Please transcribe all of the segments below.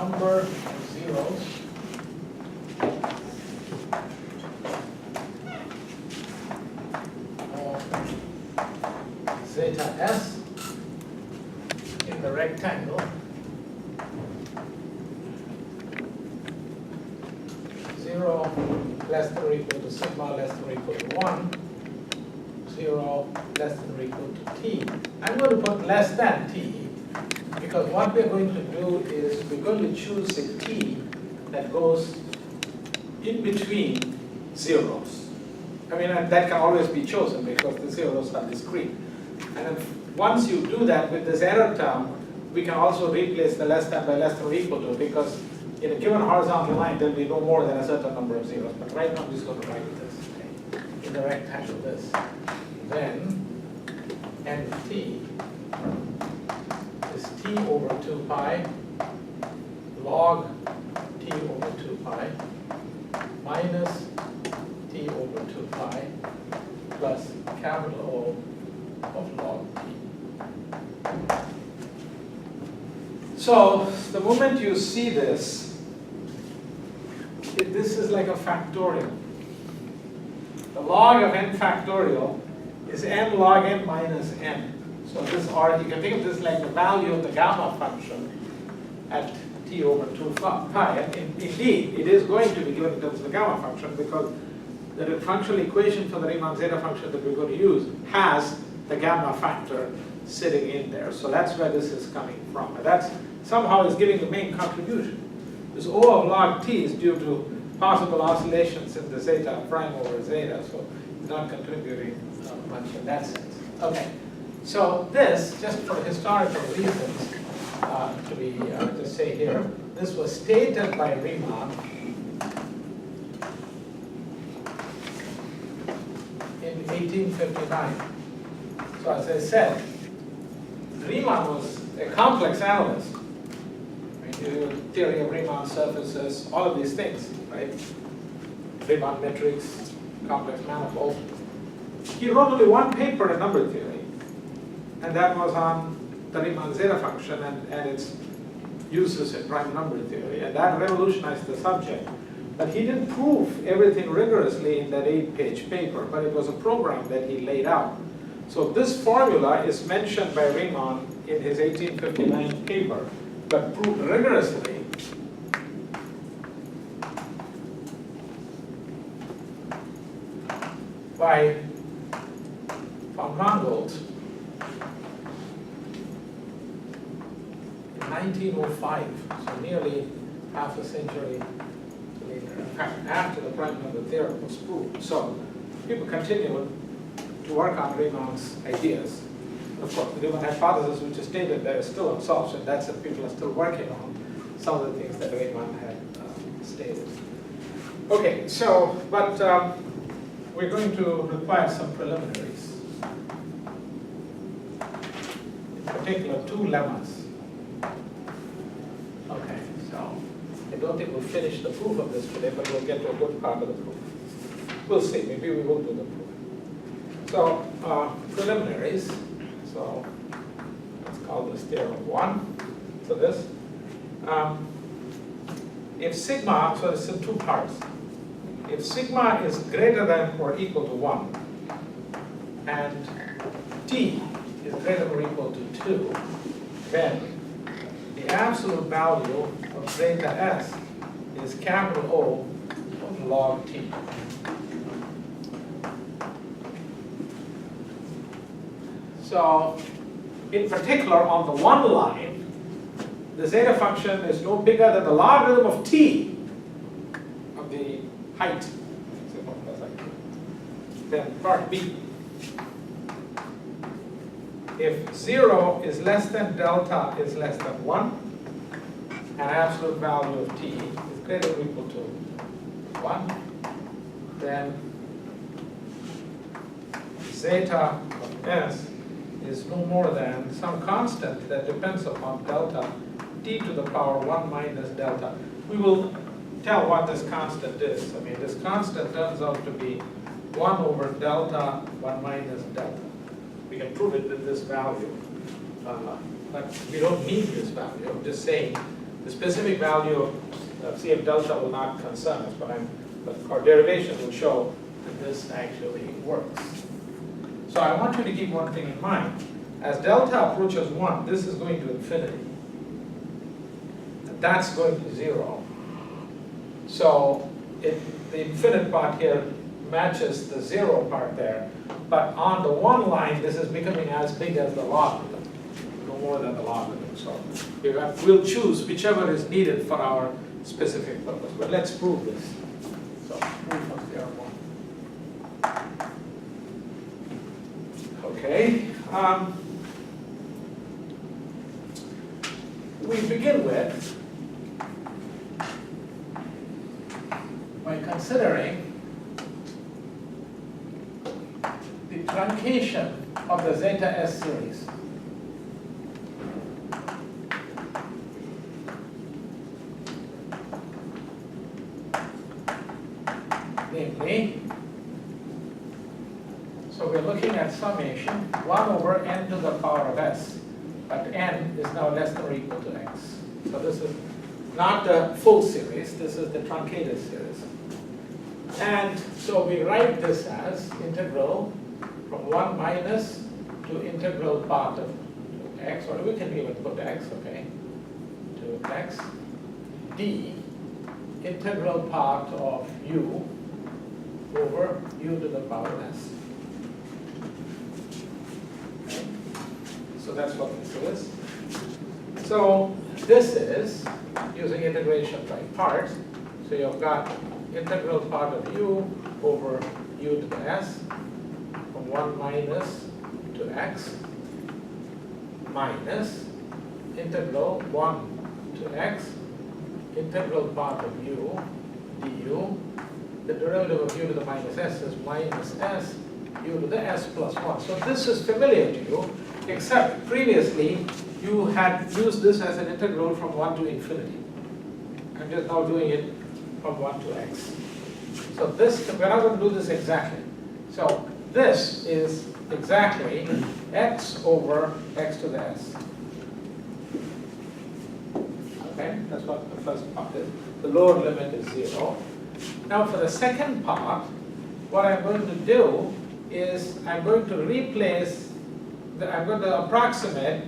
number of zeros of zeta s in the rectangle less than or equal to sigma less than or equal to 1, 0 less than or equal to t. I'm going to put less than t because what we're going to do is we're going to choose a t that goes in between zeros. I mean, and that can always be chosen because the zeros are discrete. And if, once you do that with this error term, we can also replace the less than by less than or equal to because in a given horizontal line, there will be no more than a certain number of zeros. But right now, I'm just going to write this, okay? In the rectangle, this. Then, n of t is t over 2 pi log t over 2 pi minus t over 2 pi plus capital O of log t. So, the moment you see this, this is like a factorial. The log of n factorial is n log n minus n. So this, or you can think of this like the value of the gamma function at t over 2 pi. And indeed, it is going to be given in terms of the gamma function because the functional equation for the Riemann zeta function that we're going to use has the gamma factor sitting in there. So that's where this is coming from. And that's somehow is giving the main contribution. This O of log t is due to possible oscillations in the zeta prime over zeta, so it's not contributing much in that sense. Okay, so this, just for historical reasons, to say here, this was stated by Riemann in 1859. So as I said, Riemann was a complex analyst. Theory of Riemann surfaces, all of these things, right? Riemann metrics, complex manifold. He wrote only one paper in number theory, and that was on the Riemann zeta function and its uses in prime number theory, and that revolutionized the subject. But he didn't prove everything rigorously in that 8-page paper, but it was a program that he laid out. So this formula is mentioned by Riemann in his 1859 paper, but proved rigorously by von Mangold in 1905, so nearly half a century later, in fact, after the prime number theorem was proved. So people continued to work on Riemann's ideas. Of course, the Riemann hypothesis, which is stated there, is still unsolved, and that's what people are still working on, some of the things that Riemann had stated. Okay, so, but we're going to require some preliminaries. In particular, 2 lemmas. Okay, so I don't think we'll finish the proof of this today, but we'll get to a good part of the proof. We'll see, maybe we will do the proof. So, preliminaries. So let's call this theorem 1. So this, if sigma, so it's in 2 parts. If sigma is greater than or equal to 1, and t is greater than or equal to 2, then the absolute value of zeta s is capital O of log t. So, in particular, on the 1 line, the zeta function is no bigger than the logarithm of t, of the height. Then part B. If 0 is less than delta is less than 1, and absolute value of t is greater than or equal to 1, then zeta of s is no more than some constant that depends upon delta t to the power 1 minus delta. We will tell what this constant is. I mean, this constant turns out to be 1 over delta 1 minus delta. We can prove it with this value, but we don't need this value. I'm just saying The specific value of CF delta will not concern us, but our derivation will show that this actually works. So I want you to keep one thing in mind. As delta approaches 1, this is going to infinity. And that's going to 0. So the infinite part here matches the 0 part there. But on the 1 line, this is becoming as big as the logarithm, no more than the logarithm. So we'll choose whichever is needed for our specific purpose. But let's prove this. So proof of theorem 1. Okay. We begin with by considering the truncation of the zeta S series. Namely, so we're looking at summation 1 over n to the power of s, but n is now less than or equal to x. So this is not the full series, this is the truncated series. And so we write this as integral from 1 minus to integral part of x, or we can even put x, okay, to x, d, integral part of u over u to the power s. Okay. So that's what this is. So this is using integration by parts. So you've got integral part of u over u to the s from 1 minus to x minus integral 1 to x integral part of u du. The derivative of u to the minus s is minus s u to the s plus 1. So this is familiar to you, except previously you had used this as an integral from 1 to infinity. I'm just now doing it from 1 to x. So this, we're not going to do this exactly. So this is exactly x over x to the s. Okay, that's what the first part is. The lower limit is 0. Now for the second part, what I'm going to do is I'm going to replace, I'm going to approximate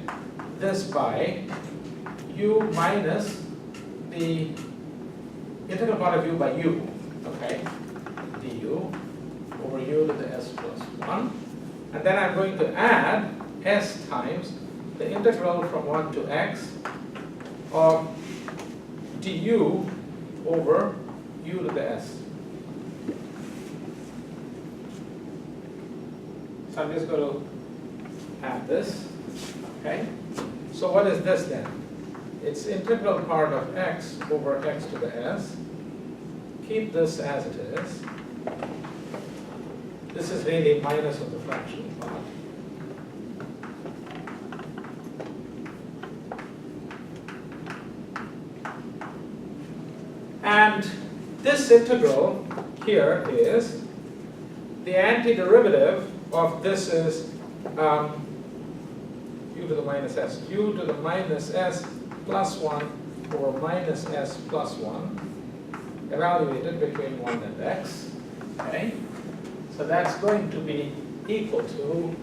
this by u minus the integral part of u by u, okay, du over u to the s plus 1. And then I'm going to add s times the integral from 1 to x of du over u to the s. So I'm just going to add this, okay? So what is this then? It's integral part of x over x to the s. Keep this as it is. This is really minus of the fractional part. And this integral here is the antiderivative of this is u to the minus s. U to the minus s plus 1 over minus s plus 1 evaluated between 1 and x. Okay? So that's going to be equal to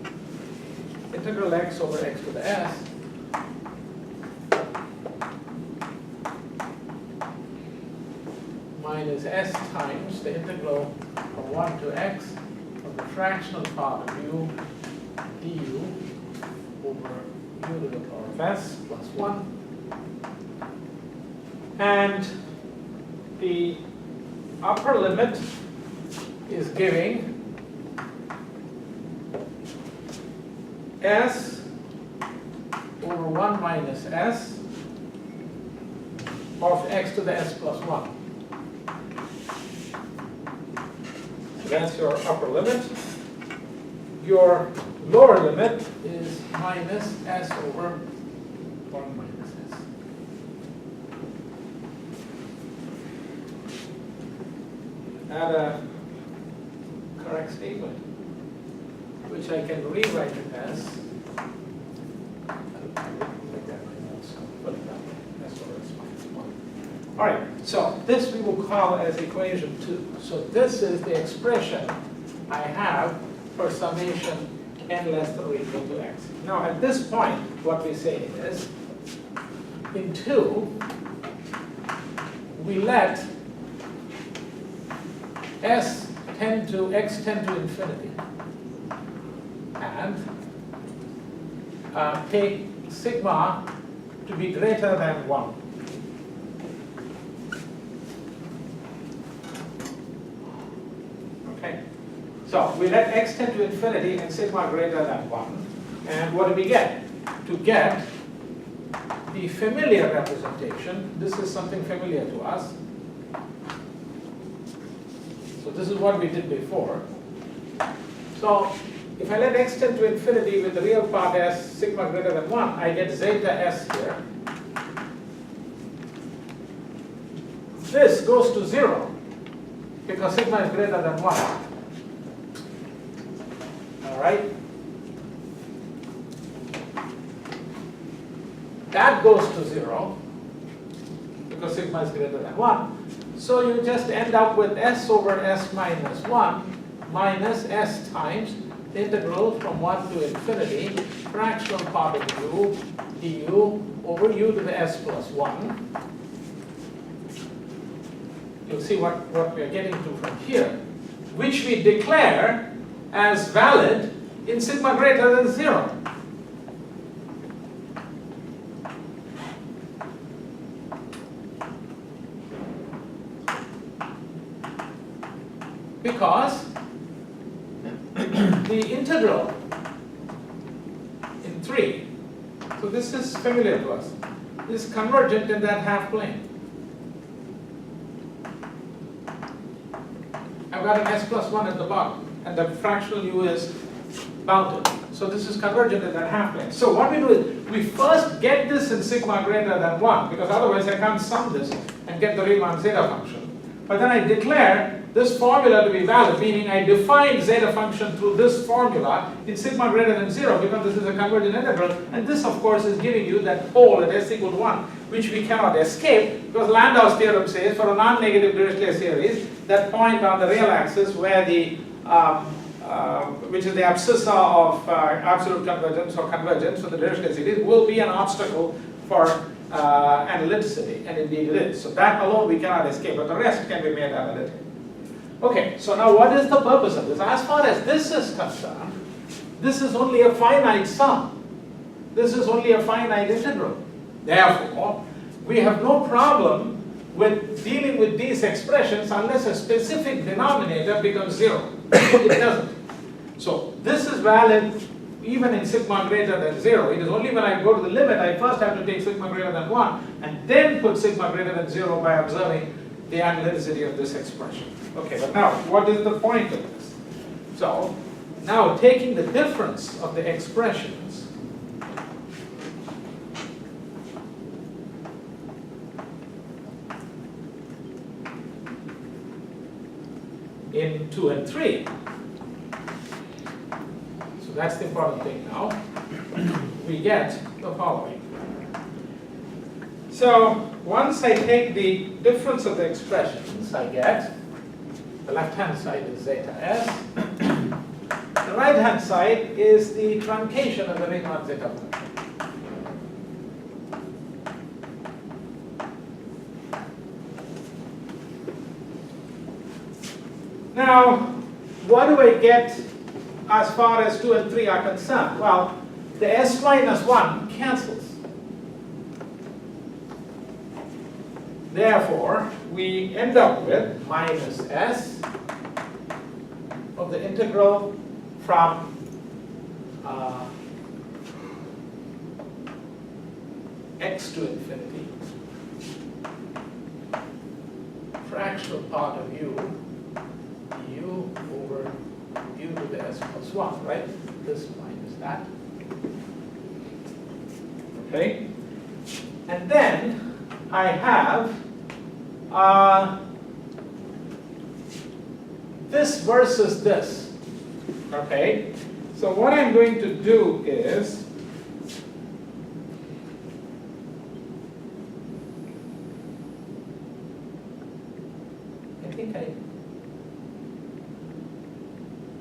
integral x over x to the s minus s times the integral from 1 to x of the fractional part of u du over u to the power of s plus 1. And the upper limit is giving s over 1 minus s of x to the s plus 1. So that's your upper limit. Your lower limit is minus s over 1 minus s. Add a correct statement, which I can rewrite it as, like that, so put it that way. That's what it's fine. All right, so this we will call as equation 2. So this is the expression I have for summation n less than or equal to x. Now at this point, what we say is, in 2, we let s tend to x tend to infinity, and take sigma to be greater than 1. Okay, so we let x tend to infinity and sigma greater than 1. And what do we get? To get the familiar representation, this is something familiar to us. So this is what we did before. So if I let x tend to infinity with the real part s, sigma greater than 1, I get zeta s here. This goes to 0 because sigma is greater than 1. All right? That goes to 0 because sigma is greater than 1. So you just end up with s over s minus 1 minus s times the integral from 1 to infinity, fractional part of u, du over u to the s plus 1. You'll see what we're getting to from here, which we declare as valid in sigma greater than 0. Because the integral in 3, so this is familiar to us, is convergent in that half plane. I've got an s plus 1 at the bottom, and the fractional u is bounded. So this is convergent in that half plane. So what we do is, we first get this in sigma greater than 1, because otherwise I can't sum this and get the Riemann zeta function. But then I declare this formula to be valid, meaning I define zeta function through this formula in sigma greater than 0, because this is a convergent integral, and this of course is giving you that pole at s equal to 1, which we cannot escape, because Landau's theorem says for a non-negative Dirichlet series, that point on the real axis where the which is the abscissa of absolute convergence or convergence for the Dirichlet series will be an obstacle for analyticity, and indeed it is. So that alone we cannot escape, but the rest can be made analytic. Okay, so now what is the purpose of this? As far as this is concerned, this is only a finite sum. This is only a finite integral. Therefore, we have no problem with dealing with these expressions unless a specific denominator becomes 0. It doesn't. So this is valid even in sigma greater than 0. It is only when I go to the limit I first have to take sigma greater than 1 and then put sigma greater than 0 by observing the analyticity of this expression. Okay, but now what is the point of this? So now taking the difference of the expressions, in 2 and 3. So that's the important thing now. We get the following. So once I take the difference of the expressions, I get the left-hand side is zeta s. The right-hand side is the truncation of the Riemann zeta function. Now, what do I get as far as 2 and 3 are concerned? Well, the s minus 1 cancels. Therefore, we end up with minus s of the integral from x to infinity, fractional part of u over u to the s plus 1, right? This minus that. Okay? And then I have this versus this. Okay? So what I'm going to do is think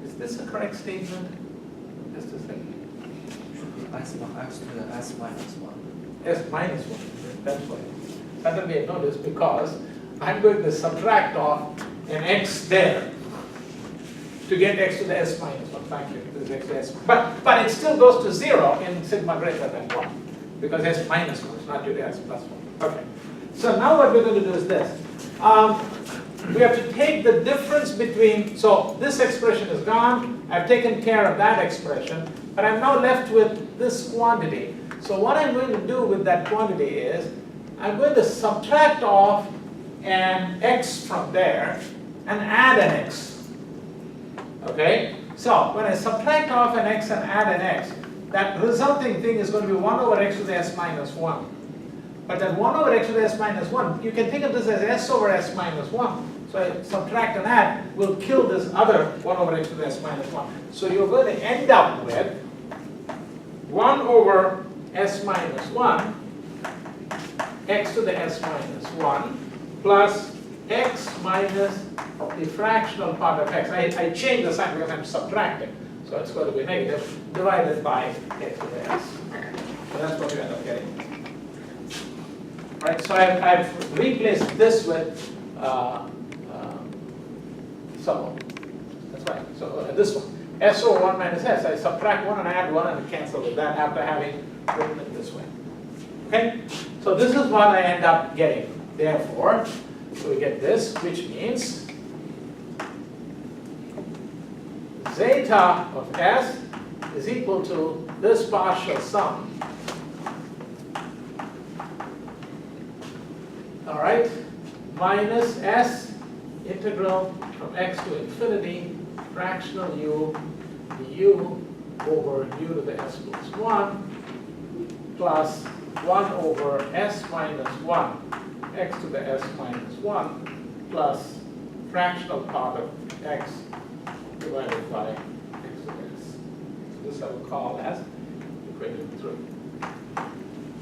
is this a correct statement? Just a second. S to the S minus 1. S minus 1, that's why. Suddenly I noticed because I'm going to subtract off an x there to get x to the s minus 1. Thank you. This is x to s. But it still goes to 0 in sigma greater than 1 because s minus 1 is not due to s plus 1. Okay. So now what we're going to do is this. We have to take the difference between, so this expression is gone. I've taken care of that expression, but I'm now left with this quantity. So what I'm going to do with that quantity is I'm going to subtract off an x from there and add an x. Okay? So when I subtract off an x and add an x, that resulting thing is going to be 1 over x to the s minus 1. But that 1 over x to the s minus 1, you can think of this as s over s minus 1. So I subtract and add will kill this other 1 over x to the s minus 1. So you're going to end up with 1 over s minus 1, x to the s minus 1, plus x minus the fractional part of x. I changed the sign because I'm subtracting. So it's going to be negative, divided by x to the s. So that's what you end up getting. Right, so I've replaced this with so that's right. So this one, s over 1 minus s, I subtract 1 and add 1 and cancel with that after having written it this way. Okay? So this is what I end up getting. Therefore, so we get this, which means zeta of s is equal to this partial sum. All right, minus s integral from x to infinity, fractional u, du over u to the s plus 1, plus 1 over s minus 1, x to the s minus 1, plus fractional part of x divided by x to the s. So this I will call as equation 3.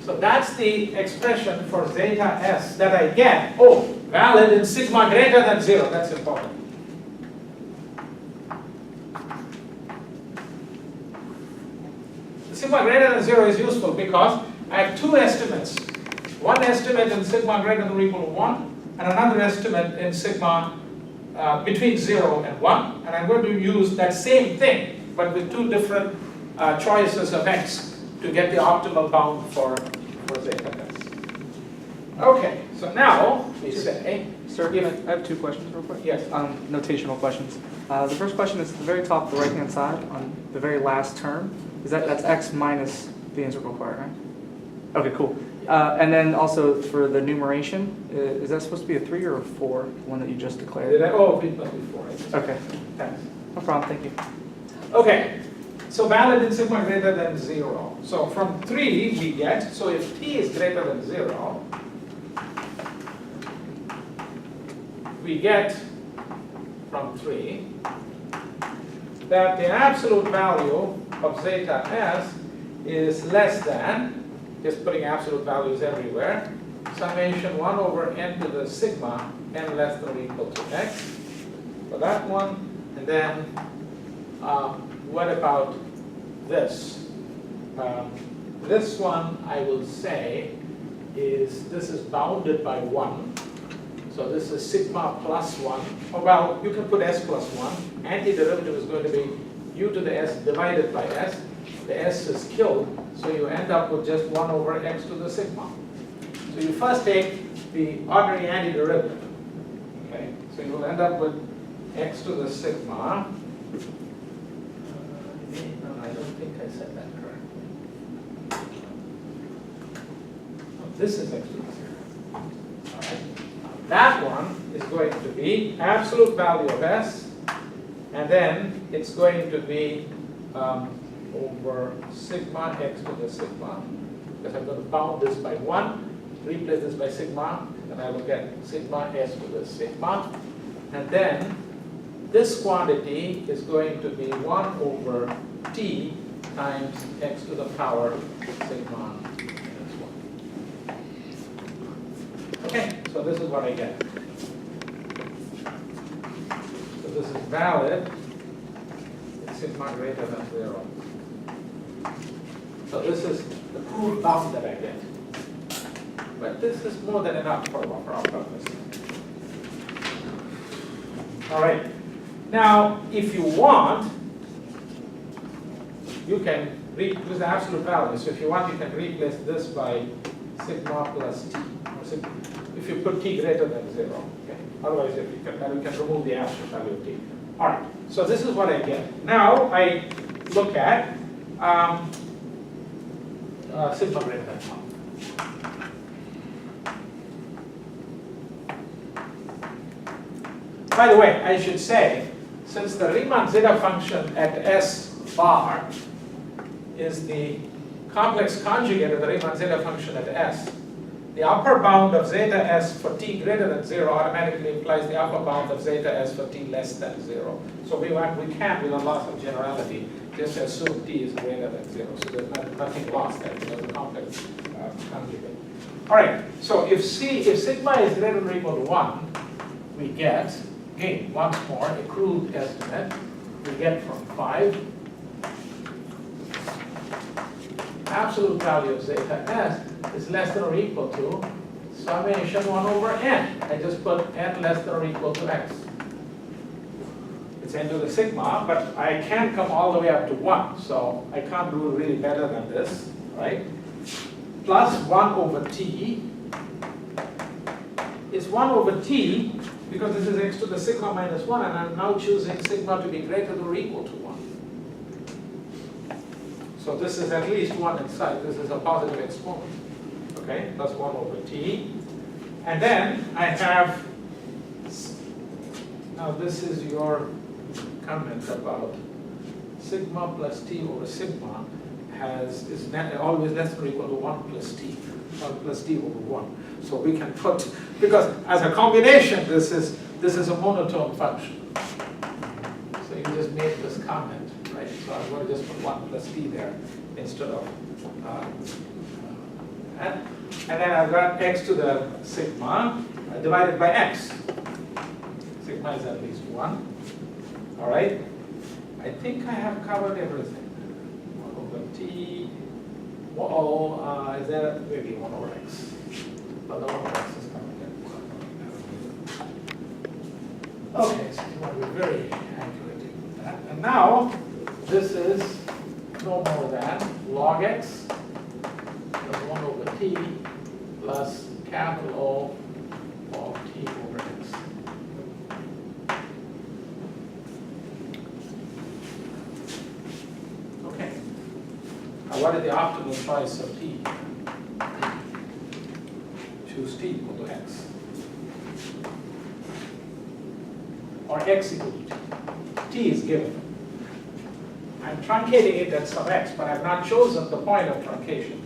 So that's the expression for zeta s that I get. Oh, valid in sigma greater than 0. That's important. Sigma greater than 0 is useful because I have two estimates. One estimate in sigma greater than or equal to 1, and another estimate in sigma between 0 and 1. And I'm going to use that same thing, but with two different choices of x to get the optimal bound for zeta s. Okay, so now we say, Sir, I have two questions real quick. Yes. Notational questions. The first question is at the very top, the right-hand side, on the very last term. That's x minus the integral part, right? Okay, cool. And then also for the numeration, is that supposed to be a 3 or a 4, the one that you just declared? it must be 4. Okay, Thanks. no problem, thank you. Okay, so valid in sigma greater than 0. So from 3 we get, so if t is greater than 0, we get from 3 that the absolute value of zeta s is less than, just putting absolute values everywhere, summation 1 over n to the sigma n less than or equal to x for that one. And then what about this? This one I will say this is bounded by 1. So this is sigma plus 1. Oh, well, you can put s plus 1. Antiderivative is going to be u to the s divided by s. The s is killed, so you end up with just 1 over x to the sigma. So you first take the ordinary antiderivative. Okay, so you will end up with x to the sigma. No, I don't think I said that correctly. No, this is x to the sigma. All right. That one is going to be absolute value of s, and then it's going to be over sigma x to the sigma, because I'm going to bound this by 1, replace this by sigma, and I will get sigma s to the sigma. And then this quantity is going to be 1 over t times x to the power sigma minus 1. Okay, so this is what I get. is valid, it's sigma greater than 0. So this is the proved bound that I get. But this is more than enough for our purpose. All right. Now, if you want, you can replace the absolute value. So if you want, you can replace this by sigma plus t. Or if you put t greater than 0. Okay? Otherwise, if you can remove the absolute value of t. All right. So this is what I get. Now I look at sigma greater than 1. By the way, I should say, since the Riemann zeta function at S bar is the complex conjugate of the Riemann zeta function at S, the upper bound of zeta S for t greater than 0 automatically implies the upper bound of zeta S for t less than 0. So we can, with a loss of generality, just assume t is greater than 0. So there's nothing lost there because the complex conjugate. All right, so if sigma is greater than or equal to 1, we get, again, once more, a crude estimate, we get from 5, absolute value of zeta S is less than or equal to summation 1 over n. I just put n less than or equal to x. It's n to the sigma, but I can't come all the way up to 1, so I can't do really better than this, right? Plus 1 over t is 1 over t, because this is x to the sigma minus 1, and I'm now choosing sigma to be greater than or equal to 1. So this is at least 1 inside. This is a positive exponent. Okay, plus 1 over t. And then I have, now this is your comment about sigma plus t over sigma is always less than or equal to 1 plus t. 1 plus t over 1. So we can put, because as a combination, this is a monotone function. So you just made this comment, right? So I'm going to just put 1 plus t there instead of, and then I've got x to the sigma divided by x. Sigma is at least 1. All right? I think I have covered everything. 1 over t. Whoa, is there maybe 1 over x? But the 1 over x is coming in. Okay, so you want to be very accurate in that. And now, this is no more than log x plus 1 over t plus capital O of t over x. Okay. Now what is the optimal choice of t? Choose t equal to x. Or x equal to t. T is given. I'm truncating it at some x, but I've not chosen the point of truncation.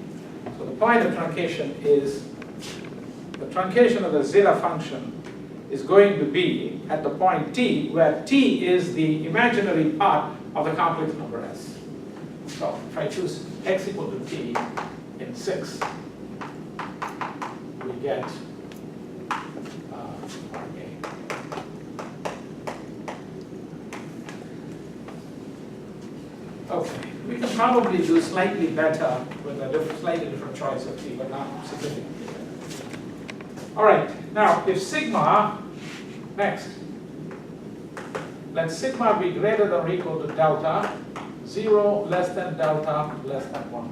So the point of truncation is, the truncation of the zeta function is going to be at the point t, where t is the imaginary part of the complex number s. So if I choose x equal to t in 6, we get okay, we can probably do slightly better with a slightly different choice of t, but not significantly better. All right, now if sigma, next, let sigma be greater than or equal to delta, 0 less than delta less than 1.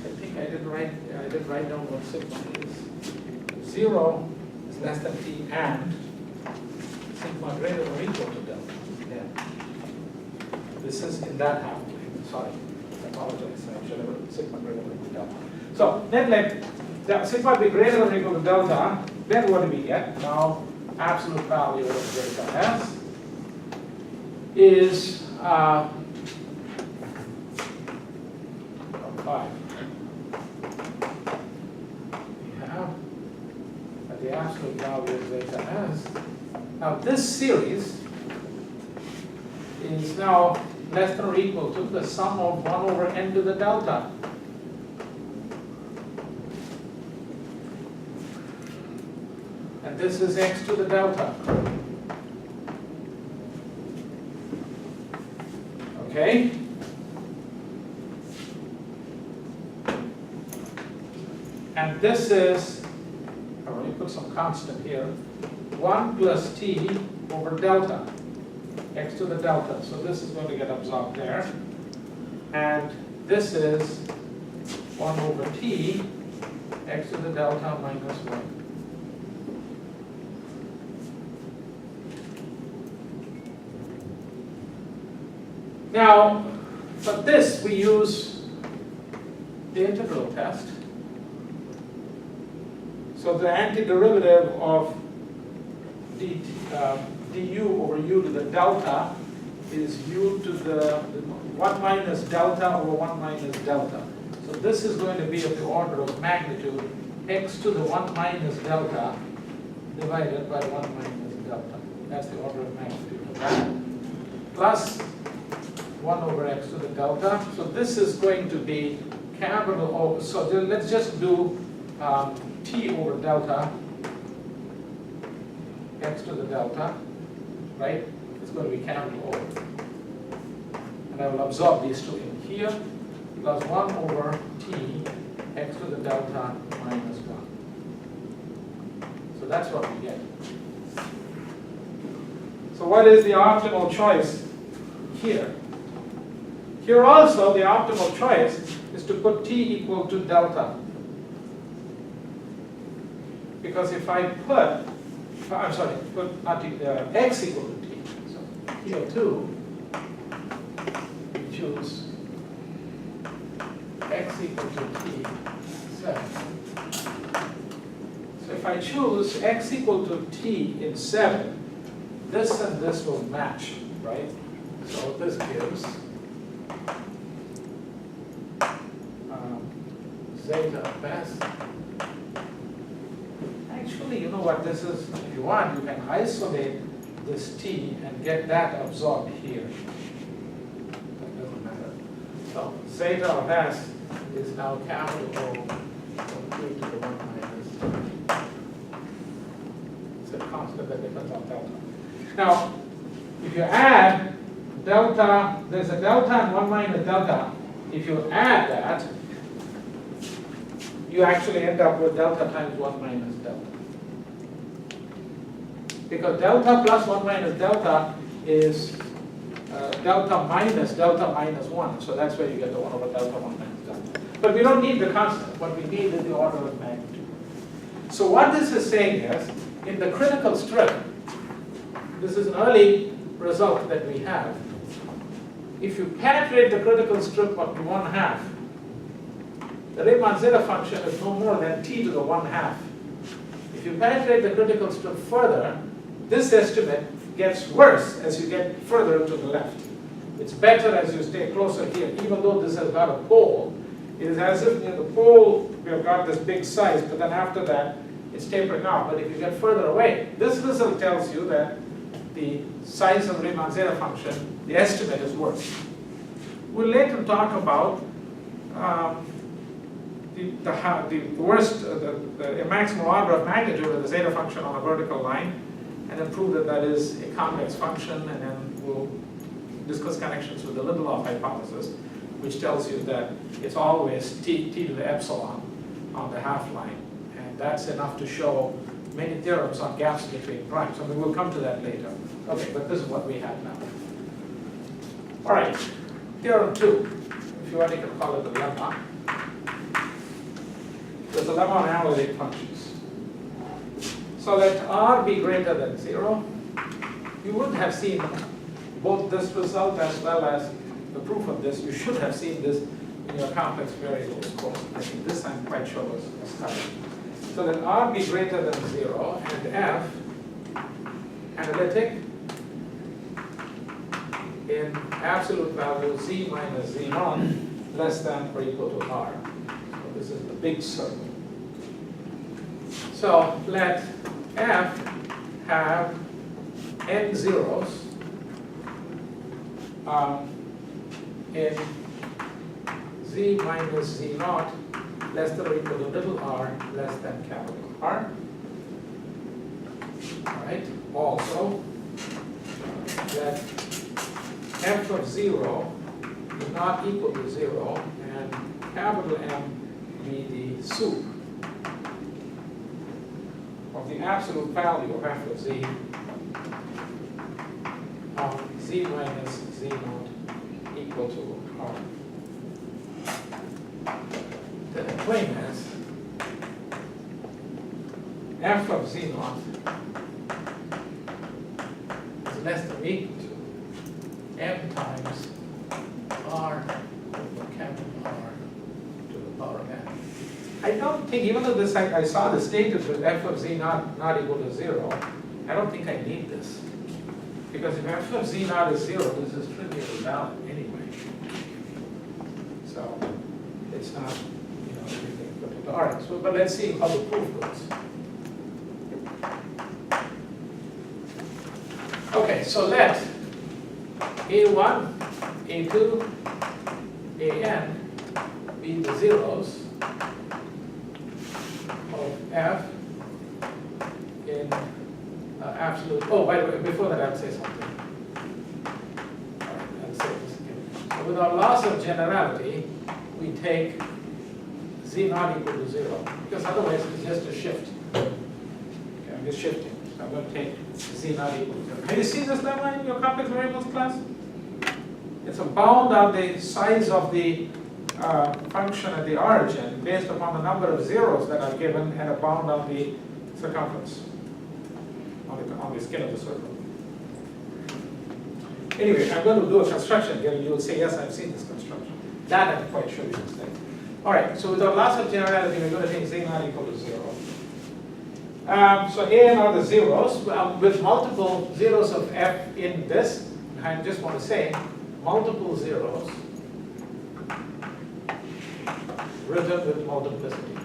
I think I did write down what sigma is. 0 is less than t and sigma greater than or equal to delta. Yeah. This is in that half plane. Sorry, I apologize. I should have written sigma greater than or equal to delta. So then let sigma be greater than or equal to delta. Then what do we get? Now absolute value of delta s is 5. The absolute value of zeta s. Now this series is now less than or equal to the sum of 1 over n to the delta. and this is x to the delta. Okay? And this is, let me put some constant here, 1 plus t over delta, x to the delta. So this is going to get absorbed there. And this is 1 over t, x to the delta minus 1. Now, for this we use the integral test. So the antiderivative of du over u to the delta is u to the 1 minus delta over 1 minus delta. So this is going to be of the order of magnitude x to the 1 minus delta divided by 1 minus delta. That's the order of magnitude of that. Plus 1 over x to the delta. So this is going to be capital O. So let's just do t over delta, x to the delta, right? It's going to be capital O. And I will absorb these two in here, plus 1 over t, x to the delta minus 1. So that's what we get. So what is the optimal choice here? Here also, the optimal choice is to put t equal to delta. Because if I put, not t, x equal to t, so here too, we choose x equal to t, 7. So if I choose x equal to t in 7, this and this will match, right? So this gives zeta of s. Actually, you know what this is? If you want, you can isolate this t and get that absorbed here. That doesn't matter. So zeta of s is now capital O from 3 to the 1 minus. It's a constant that depends on delta. Now, if you add delta, there's a delta and 1 minus delta. If you add that, you actually end up with delta times 1 minus delta. Because delta plus 1 minus delta is delta minus 1. So that's where you get the 1 over delta 1 minus delta. But we don't need the constant. What we need is the order of magnitude. So what this is saying is, in the critical strip, this is an early result that we have. If you penetrate the critical strip up to 1/2, the Riemann-Zeta function is no more than t to the 1/2. If you penetrate the critical strip further, this estimate gets worse as you get further to the left. It's better as you stay closer here, even though this has got a pole. It is as if near the pole we have got this big size, but then after that it's tapering off. But if you get further away, this result tells you that the size of the Riemann-Zeta function, the estimate is worse. We'll later talk about the worst, the maximum order of magnitude of the zeta function on a vertical line, and then prove that that is a convex function, and then we'll discuss connections with the Lindelof hypothesis, which tells you that it's always t to the epsilon on the half line, and that's enough to show many theorems on gaps between primes. I mean, we'll come to that later. Okay, but this is what we have now. All right, theorem 2, if you want, you can call it the lemma. There's a lemma on analytic functions. So let r be greater than 0. You would have seen both this result as well as the proof of this. You should have seen this in your complex variables course. I think this I'm quite sure was studied. So let r be greater than 0 and f analytic in absolute value z minus z naught less than or equal to r. So this is the big circle. So let f have n zeros in z minus z naught less than or equal to little r less than capital R. write also that f of 0 is not equal to 0 and capital M be the soup of the absolute value of f of z of z minus z naught equal to r. The claim is f of z naught is less than or equal to m times r over capital R to the power of n. I don't think, even though this I saw the status with f of z not equal to 0, I don't think I need this. Because if f of z naught is 0, this is trivially valid anyway. So it's not, anything particular. All right, so but let's see how the proof goes. Okay, so let A1, A2, AN be the zeros of f in absolute. Oh, by the way, before that, I'll say something. All right, I'll say this again. So without loss of generality, we take z not equal to 0, because otherwise it's just a shift. Okay, I'm just shifting. So I'm going to take z not equal to 0. Have you seen this lemma in your complex variables class? It's a bound on the size of the function at the origin based upon the number of zeros that are given and a bound on the circumference, on the skin of the circle. Anyway, I'm going to do a construction here and you will say, yes, I've seen this construction. That I'm quite sure you will say. All right, so without loss of generality, we're going to take z not equal to 0. So A and R are the zeros. With multiple zeros of f in this, I just want to say multiple zeros written with multiplicity.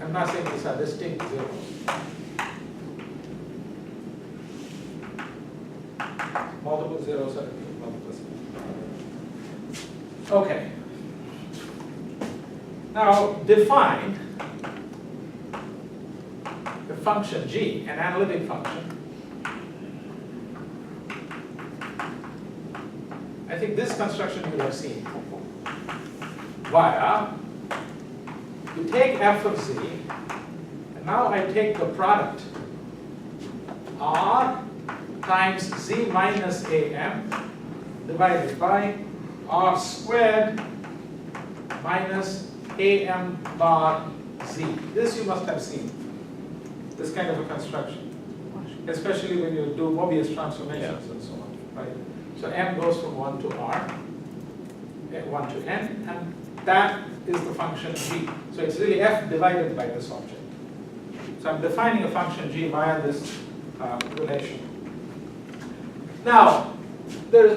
I'm not saying these are distinct zeros. Multiple zeros are written with multiplicity. Okay. Now define the function g, an analytic function. I think this construction you have seen. Via, you take f of z, and now I take the product r times z minus am divided by r squared minus am bar z. This you must have seen, this kind of a construction, especially when you do Mobius transformations and so on, right? So m goes from 1 to r, 1 to n, and that is the function g. So it's really f divided by this object. So I'm defining a function g via this relation. Now, there is